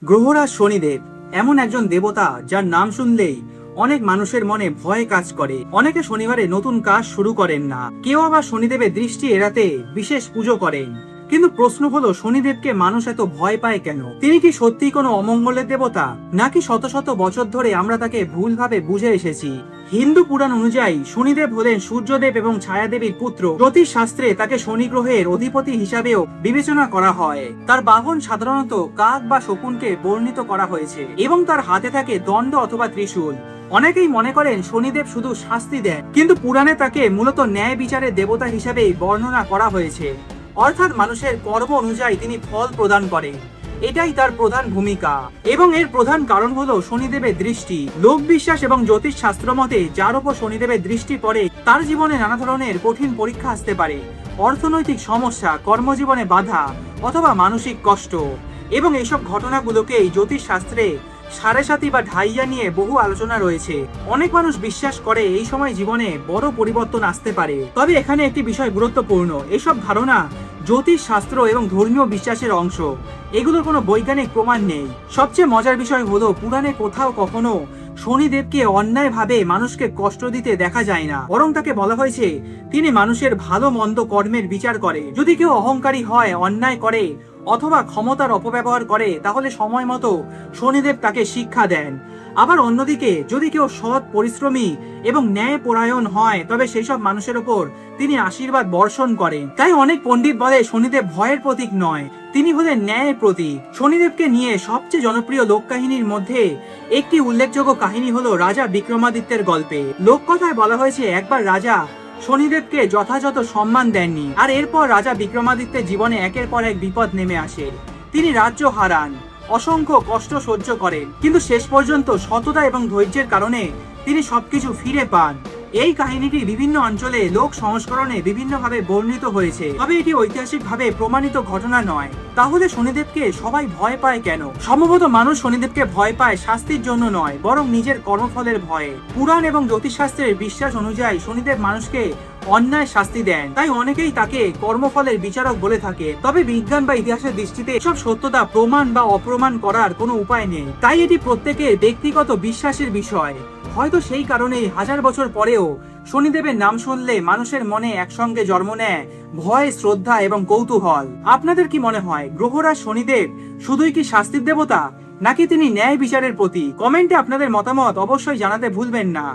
গ্রহরাজ শনিদেব এমন একজন দেবতা যার নাম শুনলেই অনেক মানুষের মনে ভয় কাজ করে। অনেকে শনিবারে নতুন কাজ শুরু করেন না, কেউ আবার শনিদেবের দৃষ্টি এড়াতে বিশেষ পুজো করেন। কিন্তু প্রশ্ন হলো, শনিদেবকে মানুষ এত ভয় পায় কেন? তিনি কি সত্যি কোনো অমঙ্গলের দেবতা, নাকি শত শত বছর ধরে আমরা তাকে ভুলভাবে বুঝে এসেছি? হিন্দু পুরাণ অনুযায়ী শনিদেব হলেন সূর্যদেব এবং ছায়াদেবীর পুত্র। জ্যোতিষ শাস্ত্রে তাকে শনি গ্রহের অধিপতি হিসাবেও বিবেচনা করা হয়। তার বাহন সাধারণত কাক বা শকুনকে বর্ণিত করা হয়েছে এবং তার হাতে থাকে দণ্ড অথবা ত্রিশূল। অনেকেই মনে করেন শনিদেব শুধু শাস্তি দেন, কিন্তু পুরাণে তাকে মূলত ন্যায় বিচারের দেবতা হিসাবেই বর্ণনা করা হয়েছে। অর্থাৎ মানুষের কর্ম অনুযায়ী তিনি ফল প্রদান করেন, এটাই তার প্রধান ভূমিকা। এবং এর প্রধান কারণ হলো শনিদেবের দৃষ্টি। লোক বিশ্বাস এবং জ্যোতিষ শাস্ত্র মতে যার উপর শনিদেবের দৃষ্টি পড়ে তার জীবনে নানা ধরনের কঠিন পরীক্ষা আসতে পারে। অর্থনৈতিক সমস্যা, কর্মজীবনে বাধা অথবা মানসিক কষ্ট। এবং এইসব ঘটনাগুলোকেই জ্যোতিষ শাস্ত্রে সাড়ে সাতি বা ঢাইয়া নিয়ে বহু আলোচনা রয়েছে। অনেক মানুষ বিশ্বাস করে এই সময় জীবনে বড় পরিবর্তন আসতে পারে। তবে এখানে একটি বিষয় গুরুত্বপূর্ণ, এসব ধারণা জ্যোতিষ শাস্ত্র এবং ধর্মীয় বিশ্বাসের অংশ, এগুলোর কোনো বৈজ্ঞানিক প্রমাণ নেই। সবচেয়ে মজার বিষয় হলো, পুরাণে কোথাও কখনো শনিদেবকে অন্যায়ভাবে মানুষকে কষ্ট দিতে দেখা যায় না, বরং তাকে বলা হয়েছে তিনি মানুষের ভালো মন্দ কর্মের বিচার করে। যদি কেউ অহংকারী হয়, অন্যায় করে অথবা ক্ষমতার অপব্যবহার করে, তাহলে সময় মতো শনিদেব তাকে শিক্ষা দেন। আবার অন্যদিকে যদি কেউ সৎ, পরিশ্রমী এবং ন্যায় পরায়ণ হয়, তবে সেই সব মানুষের উপর তিনি আশীর্বাদ বর্ষণ করেন। তাই অনেক পণ্ডিত বলে শনিদেব ভয়ের প্রতীক নয়, তিনি হলেন ন্যায়ের প্রতীক। শনিদেবকে নিয়ে সবচেয়ে জনপ্রিয় লোককাহিনীর মধ্যে একটি উল্লেখযোগ্য কাহিনী হলো রাজা বিক্রমাদিত্যের গল্পে। লোককথায় বলা হয়েছে একবার রাজা শনিদেবকে যথাযথ সম্মান দেননি, আর এরপর রাজা বিক্রমাদিত্যের জীবনে একের পর এক বিপদ নেমে আসে। তিনি রাজ্য হারান, অসংখ্য কষ্ট সহ্য করেন, কিন্তু শেষ পর্যন্ত সততা এবং ধৈর্যের কারণে তিনি সবকিছু ফিরে পান। এই কাহিনীটি বিভিন্ন অঞ্চলে লোক সংস্করণে বিভিন্নভাবে বর্ণিত হয়েছে, তবে এটি ঐতিহাসিকভাবে প্রমাণিত ঘটনা নয়। তাহলে শনিদেবকে সবাই ভয় পায় কেন? সম্ভবত মানুষ শনিদেবকে ভয় পায় শাস্তির জন্য নয়, বরং নিজের কর্মফলের ভয়ে। পুরাণ এবং জ্যোতিষশাস্ত্রের বিশ্বাস অনুযায়ী শনিদেব মানুষকে অন্যায় শাস্তি দেন, তাই অনেকেই তাকে কর্মফলের বিচারক বলে থাকে। তবে বিজ্ঞান বা ইতিহাসের দৃষ্টিতে সব সত্যতা প্রমাণ বা অপ্রমাণ করার কোনো উপায় নেই, তাই এটি প্রত্যেকের ব্যক্তিগত বিশ্বাসের বিষয়। হয়তো সেই কারণেই হাজার বছর পরেও শনিদেবের নাম শুনলে মানুষের মনে একসঙ্গে জন্ম নেয় ভয়, শ্রদ্ধা এবং কৌতূহল। আপনাদের কি মনে হয়, গ্রহরাজ শনিদেব শুধুই কি শাস্তির দেবতা, নাকি তিনি ন্যায় বিচারের প্রতীক? কমেন্টে আপনাদের মতামত অবশ্যই জানাতে ভুলবেন না।